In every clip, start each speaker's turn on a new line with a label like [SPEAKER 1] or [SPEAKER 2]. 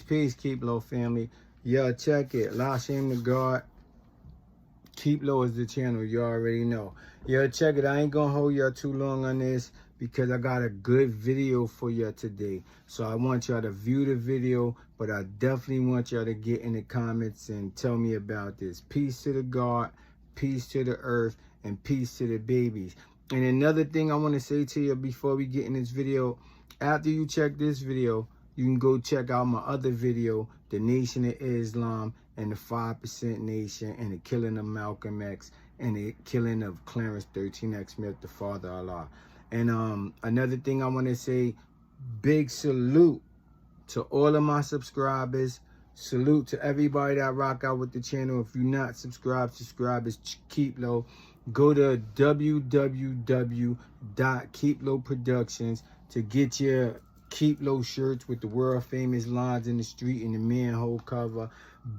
[SPEAKER 1] Keep Low family. Yo, check it. LASHEIM the God. Keep Low is the channel. You already know. Yo, check it. I ain't gonna hold y'all too long on this because I got a good video for y'all today. So I want y'all to view the video, but I definitely want y'all to get in the comments and tell me about this. Peace to the God, peace to the earth, and peace to the babies. And another thing I want to say to you before we get in this video, after you check this video, you can go check out my other video, The Nation of Islam and the 5% Nation and the killing of Malcolm X and the killing of Clarence 13X Smith, the father of Allah. And another thing I want to say, big salute to all of my subscribers. Salute to everybody that rock out with the channel. If you're not subscribed, subscribe. It's Keep Low. Go to www.keeplowproductions to get your Keep Low shirts with the world famous lines in the street and the manhole cover.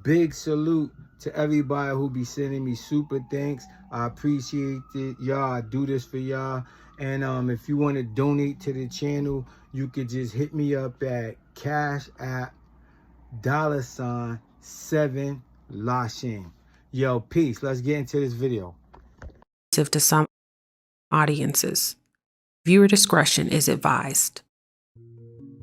[SPEAKER 1] Big salute to everybody who be sending me super thanks. I appreciate it. Y'all, I do this for y'all. And if you want to donate to the channel, you could just hit me up at Cash App $7 LASHEIM. Yo, peace. Let's get into this video.
[SPEAKER 2] To some audiences, viewer discretion is advised.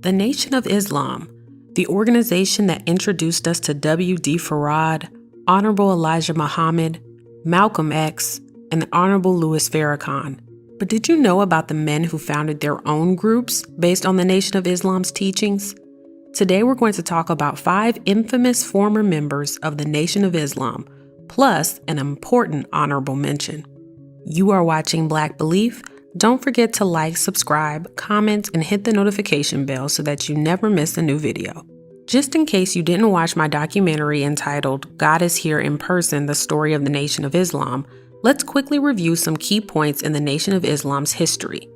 [SPEAKER 2] The Nation of Islam, the organization that introduced us to W.D. Farad, Honorable Elijah Muhammad, Malcolm X, and the Honorable Louis Farrakhan. But did you know about the men who founded their own groups based on the Nation of Islam's teachings? Today we're going to talk about 5 infamous former members of the Nation of Islam, plus an important honorable mention. You are watching Black Belief. Don't forget to like, subscribe, comment, and hit the notification bell so that you never miss a new video. Just in case you didn't watch my documentary entitled God is Here in Person, The Story of the Nation of Islam, let's quickly review some key points in the Nation of Islam's history.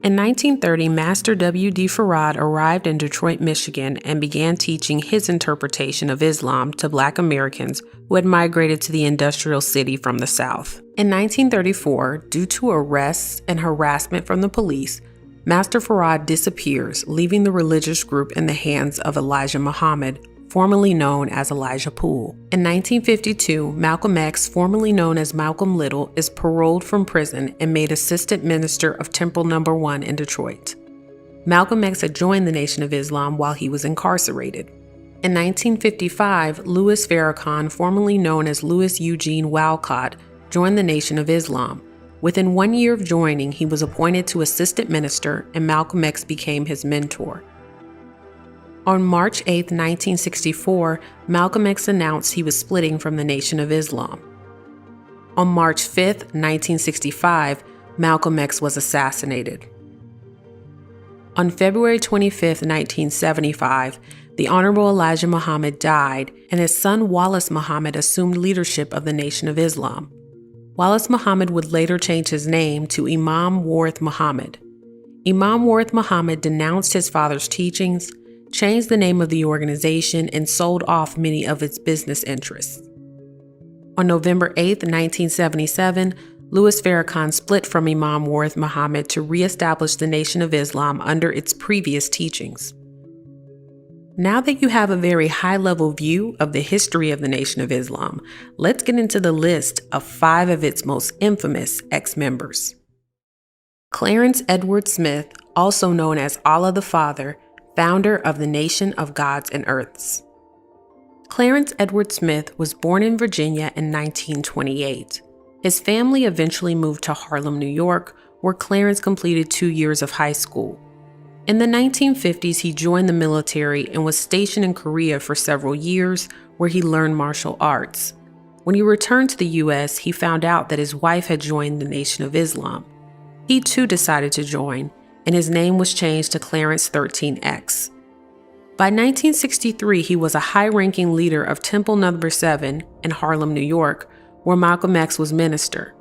[SPEAKER 2] In 1930, Master W.D. Farad arrived in Detroit, Michigan, and began teaching his interpretation of Islam to Black Americans who had migrated to the industrial city from the South. In 1934, due to arrests and harassment from the police, Master Farad disappears, leaving the religious group in the hands of Elijah Muhammad, formerly known as Elijah Poole. In 1952, Malcolm X, formerly known as Malcolm Little, is paroled from prison and made Assistant Minister of Temple No. 1 in Detroit. Malcolm X had joined the Nation of Islam while he was incarcerated. In 1955, Louis Farrakhan, formerly known as Louis Eugene Walcott, joined the Nation of Islam. Within 1 year of joining, he was appointed to Assistant Minister, and Malcolm X became his mentor. On March 8, 1964, Malcolm X announced he was splitting from the Nation of Islam. On March 5, 1965, Malcolm X was assassinated. On February 25, 1975, the Honorable Elijah Muhammad died, and his son Wallace Muhammad assumed leadership of the Nation of Islam. Wallace Muhammad would later change his name to Imam Warith Muhammad. Imam Warith Muhammad denounced his father's teachings, changed the name of the organization, and sold off many of its business interests. On November 8, 1977, Louis Farrakhan split from Imam Warith Muhammad to reestablish the Nation of Islam under its previous teachings. Now that you have a very high-level view of the history of the Nation of Islam, let's get into the list of 5 of its most infamous ex-members. Clarence Edward Smith, also known as Allah the Father, founder of the Nation of Gods and Earths. Clarence Edward Smith was born in Virginia in 1928. His family eventually moved to Harlem, New York, where Clarence completed 2 years of high school. In the 1950s, he joined the military and was stationed in Korea for several years, where he learned martial arts. When he returned to the U.S., he found out that his wife had joined the Nation of Islam. He too decided to join, and his name was changed to Clarence 13X. By 1963, he was a high-ranking leader of Temple No. 7 in Harlem, New York, where Malcolm X was minister.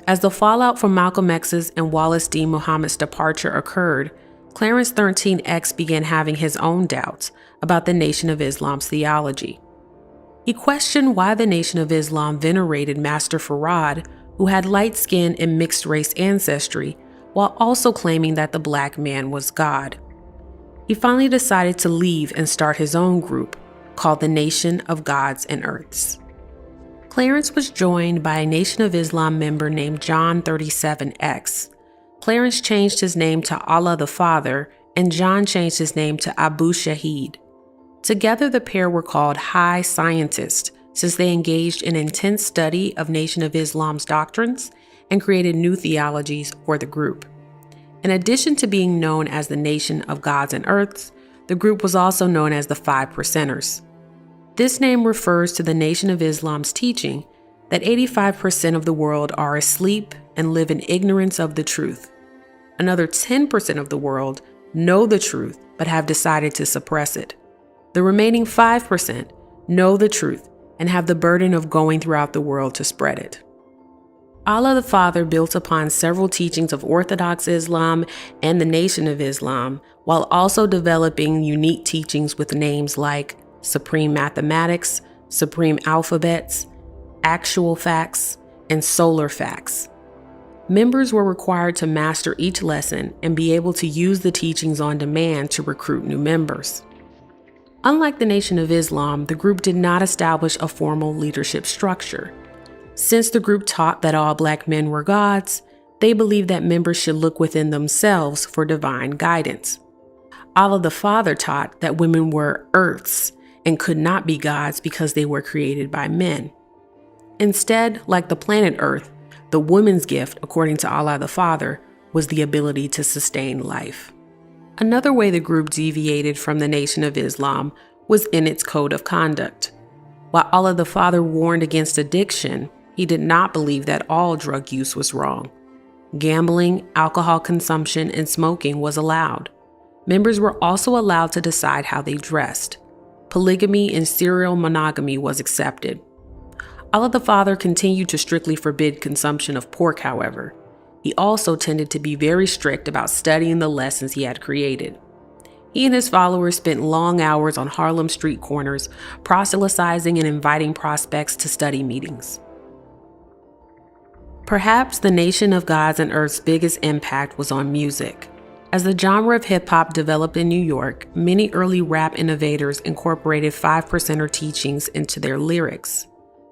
[SPEAKER 2] As the fallout from Malcolm X's and Wallace D. Muhammad's departure occurred, Clarence 13X began having his own doubts about the Nation of Islam's theology. He questioned why the Nation of Islam venerated Master Farad, who had light skin and mixed race ancestry, while also claiming that the black man was God. He finally decided to leave and start his own group called the Nation of Gods and Earths. Clarence was joined by a Nation of Islam member named John 37X. Clarence changed his name to Allah the Father, and John changed his name to Abu Shahid. Together, the pair were called High Scientists, since they engaged in intense study of Nation of Islam's doctrines and created new theologies for the group. In addition to being known as the Nation of Gods and Earths, the group was also known as the 5 Percenters. This name refers to the Nation of Islam's teaching that 85% of the world are asleep and live in ignorance of the truth. Another 10% of the world know the truth but have decided to suppress it. The remaining 5% know the truth and have the burden of going throughout the world to spread it. Allah the Father built upon several teachings of Orthodox Islam and the Nation of Islam, while also developing unique teachings with names like Supreme Mathematics, Supreme Alphabets, Actual Facts, and Solar Facts. Members were required to master each lesson and be able to use the teachings on demand to recruit new members. Unlike the Nation of Islam, the group did not establish a formal leadership structure. Since the group taught that all Black men were gods, they believed that members should look within themselves for divine guidance. Allah the Father taught that women were earths and could not be gods because they were created by men. Instead, like the planet Earth, the woman's gift, according to Allah the Father, was the ability to sustain life. Another way the group deviated from the Nation of Islam was in its code of conduct. While Allah the Father warned against addiction, he did not believe that all drug use was wrong. Gambling, alcohol consumption, and smoking was allowed. Members were also allowed to decide how they dressed. Polygamy and serial monogamy was accepted. Allah the Father continued to strictly forbid consumption of pork, however. He also tended to be very strict about studying the lessons he had created. He and his followers spent long hours on Harlem street corners, proselytizing and inviting prospects to study meetings. Perhaps the Nation of Gods and Earth's biggest impact was on music. As the genre of hip-hop developed in New York, many early rap innovators incorporated 5 Percenter teachings into their lyrics.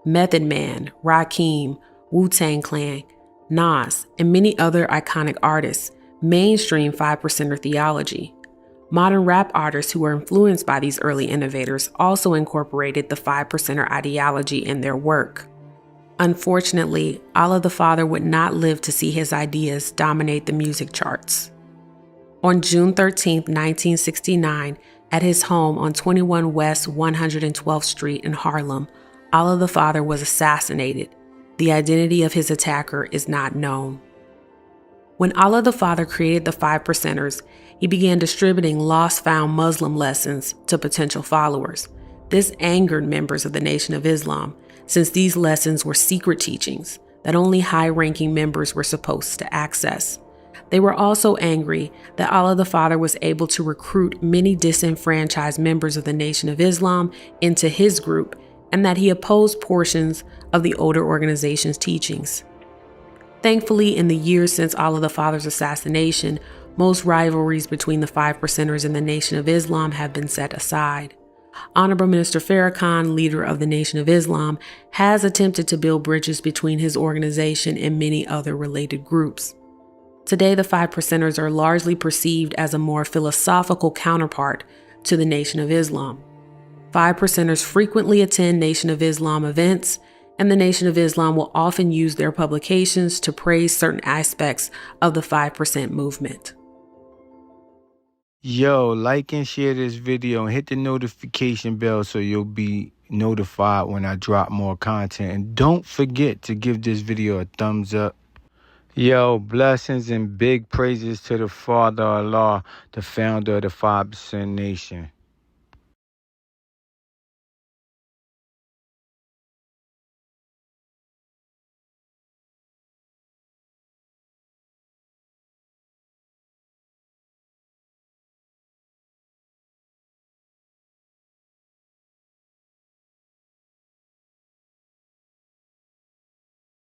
[SPEAKER 2] Method Man, Rakim, Wu-Tang Clan, Nas, and many other iconic artists mainstream 5 Percenter theology. Modern rap artists who were influenced by these early innovators also incorporated the 5 Percenter ideology in their work. Unfortunately, Allah the Father would not live to see his ideas dominate the music charts. On June 13, 1969, at his home on 21 West 112th Street in Harlem, Allah the Father was assassinated. The identity of his attacker is not known. When Allah the Father created the 5 Percenters, he began distributing lost-found Muslim lessons to potential followers. This angered members of the Nation of Islam, since these lessons were secret teachings that only high-ranking members were supposed to access. They were also angry that Allah the Father was able to recruit many disenfranchised members of the Nation of Islam into his group, and that he opposed portions of the older organization's teachings. Thankfully, in the years since Allah the Father's assassination, most rivalries between the 5 Percenters and the Nation of Islam have been set aside. Honorable Minister Farrakhan, leader of the Nation of Islam, has attempted to build bridges between his organization and many other related groups. Today, the 5 Percenters are largely perceived as a more philosophical counterpart to the Nation of Islam. 5 Percenters frequently attend Nation of Islam events, and the Nation of Islam will often use their publications to praise certain aspects of the 5% movement.
[SPEAKER 1] Yo, like and share this video and hit the notification bell so you'll be notified when I drop more content. And don't forget to give this video a thumbs up. Yo, blessings and big praises to the Father Allah, the founder of the 5% Nation.